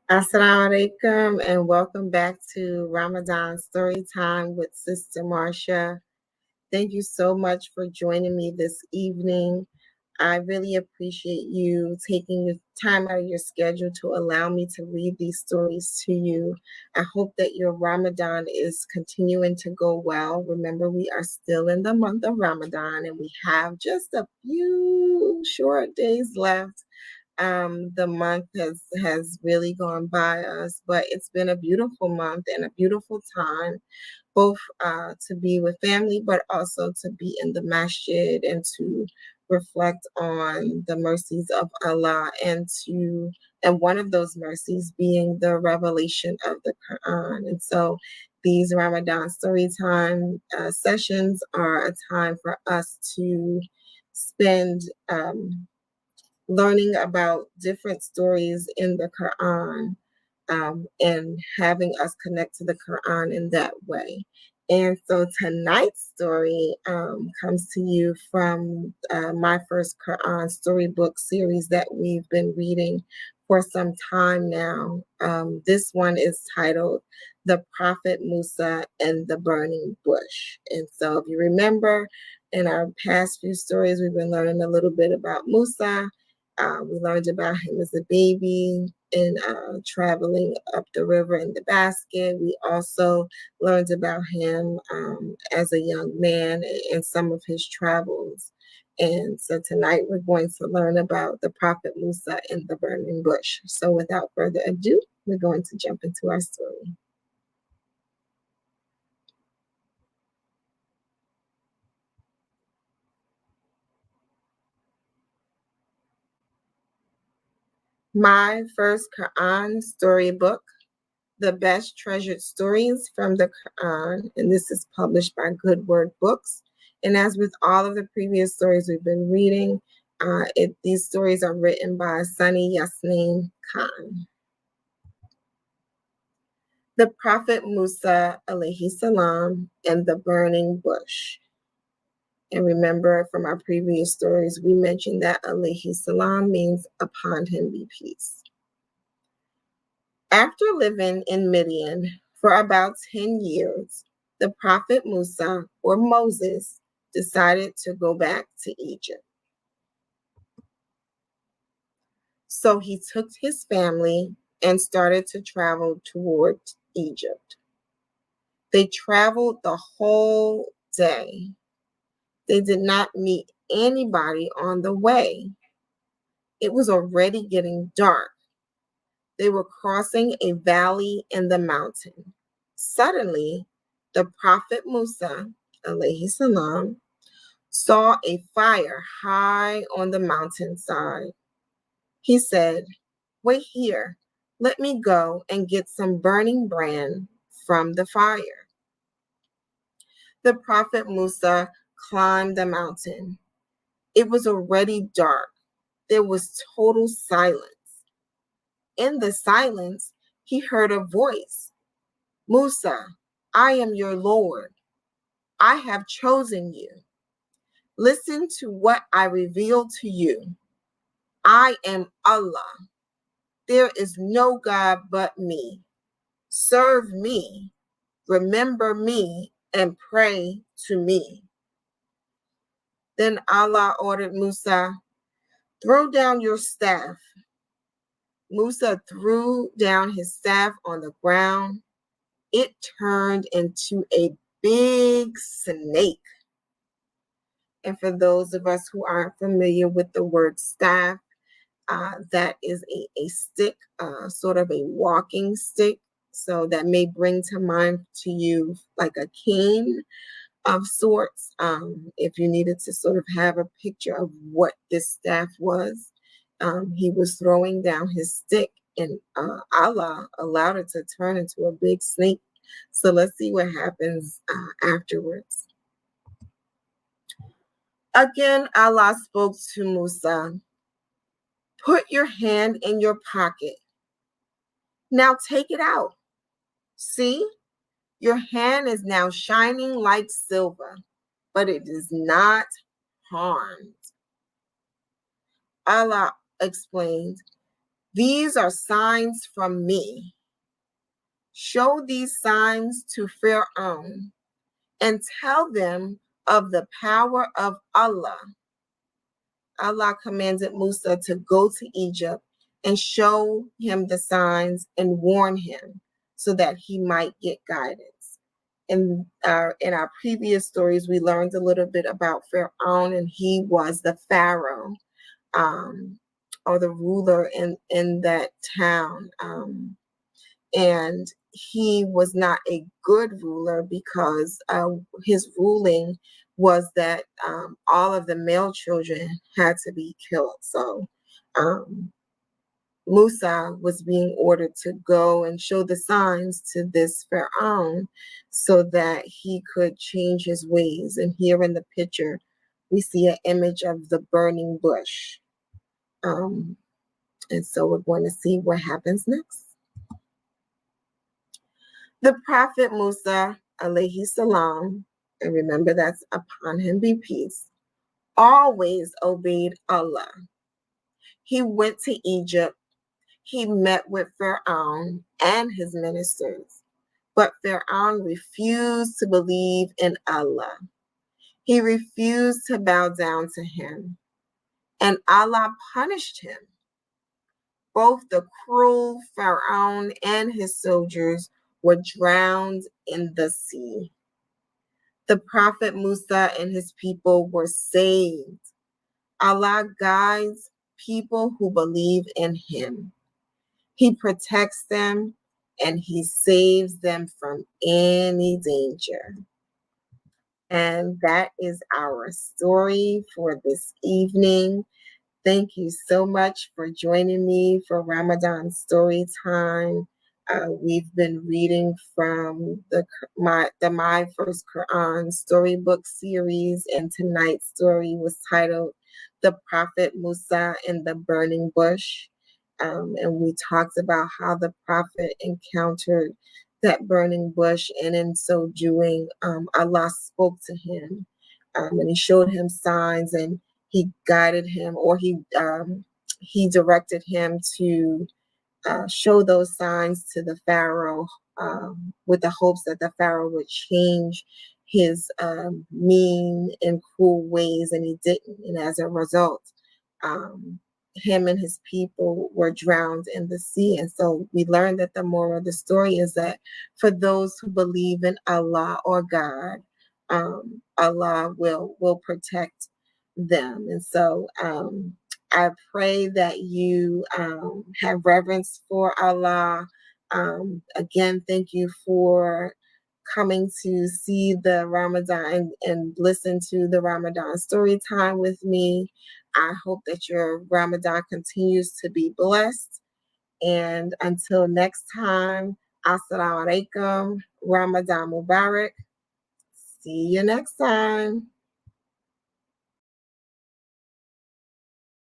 Assalamu alaikum and welcome back to Ramadan Storytime with Sister Marsha. Thank you so much for joining me this evening. I really appreciate you taking the time out of your schedule to allow me to read these stories to you. I hope that your Ramadan is continuing to go well. Remember, we are still in the month of Ramadan and we have just a few short days left. The month has really gone by us, but it's been a beautiful month and a beautiful time, both to be with family, but also to be in the masjid and to reflect on the mercies of Allah, and one of those mercies being the revelation of the Quran. And so these Ramadan Storytime sessions are a time for us to spend learning about different stories in the Quran, and having us connect to the Quran in that way. And so tonight's story comes to you from my first Quran storybook series that we've been reading for some time now. This one is titled The Prophet Musa and the Burning Bush. And so if you remember, in our past few stories, we've been learning a little bit about Musa. We learned about him as a baby and traveling up the river in the basket. We also learned about him as a young man and some of his travels. And so tonight we're going to learn about the Prophet Musa and the burning bush. So without further ado, we're going to jump into our story. My first Quran storybook, The Best Treasured Stories from the Quran, and this is published by Good Word Books. And as with all of the previous stories we've been reading, these stories are written by Sunny Yasmin Khan. The Prophet Musa alayhi salam and the burning bush. And remember from our previous stories, we mentioned that alayhi salam means upon him be peace. After living in Midian for about 10 years, the Prophet Musa, or Moses, decided to go back to Egypt. So he took his family and started to travel toward Egypt. They traveled the whole day. They did not meet anybody on the way. It was already getting dark. They were crossing a valley in the mountain. Suddenly, the Prophet Musa, alayhi salam, saw a fire high on the mountainside. He said, "Wait here. Let me go and get some burning brand from the fire." The Prophet Musa climbed the mountain. It was already dark. There was total silence. In the silence, he heard a voice. "Musa, I am your Lord. I have chosen you. Listen to what I reveal to you. I am Allah. There is no God but me. Serve me, remember me, and pray to me." Then Allah ordered Musa, "Throw down your staff." Musa threw down his staff on the ground. It turned into a big snake. And for those of us who aren't familiar with the word staff, that is a stick, sort of a walking stick. So that may bring to mind to you like a cane of sorts. If you needed to sort of have a picture of what this staff was, he was throwing down his stick, and Allah allowed it to turn into a big snake. So let's see what happens afterwards. Again, Allah spoke to Musa. "Put your hand in your pocket. Now take it out. See, your hand is now shining like silver, but it is not harmed." Allah explained, These are signs from me. Show these signs to Pharaoh and tell them of the power of Allah. Allah commanded Musa to go to Egypt and show him the signs and warn him so that he might get guidance. In our previous stories, we learned a little bit about Pharaoh, and he was the Pharaoh, or the ruler in that town. And he was not a good ruler because his ruling was that all of the male children had to be killed. So Musa was being ordered to go and show the signs to this Pharaoh so that he could change his ways. And here in the picture, we see an image of the burning bush. And so we're going to see what happens next. The Prophet Musa, alayhi salam, and remember that's upon him be peace, always obeyed Allah. He went to Egypt. He met with Pharaoh and his ministers, but Pharaoh refused to believe in Allah. He refused to bow down to him, and Allah punished him. Both the cruel Pharaoh and his soldiers were drowned in the sea. The Prophet Musa and his people were saved. Allah guides people who believe in him. He protects them and he saves them from any danger. And that is our story for this evening. Thank you so much for joining me for Ramadan Storytime. We've been reading from my First Quran storybook series, and tonight's story was titled The Prophet Musa and the Burning Bush. And we talked about how the prophet encountered that burning bush, and in so doing, Allah spoke to him, and he showed him signs, and he guided him, or he directed him to show those signs to the Pharaoh, with the hopes that the Pharaoh would change his mean and cruel ways, and he didn't. And as a result, him and his people were drowned in the sea. And so we learned that the moral of the story is that for those who believe in Allah or God, Allah will protect them. And so I pray that you have reverence for Allah. Again, thank you for coming to see the Ramadan and listen to the Ramadan story time with me. I hope that your Ramadan continues to be blessed. And until next time, Assalamu alaikum, Ramadan Mubarak. See you next time.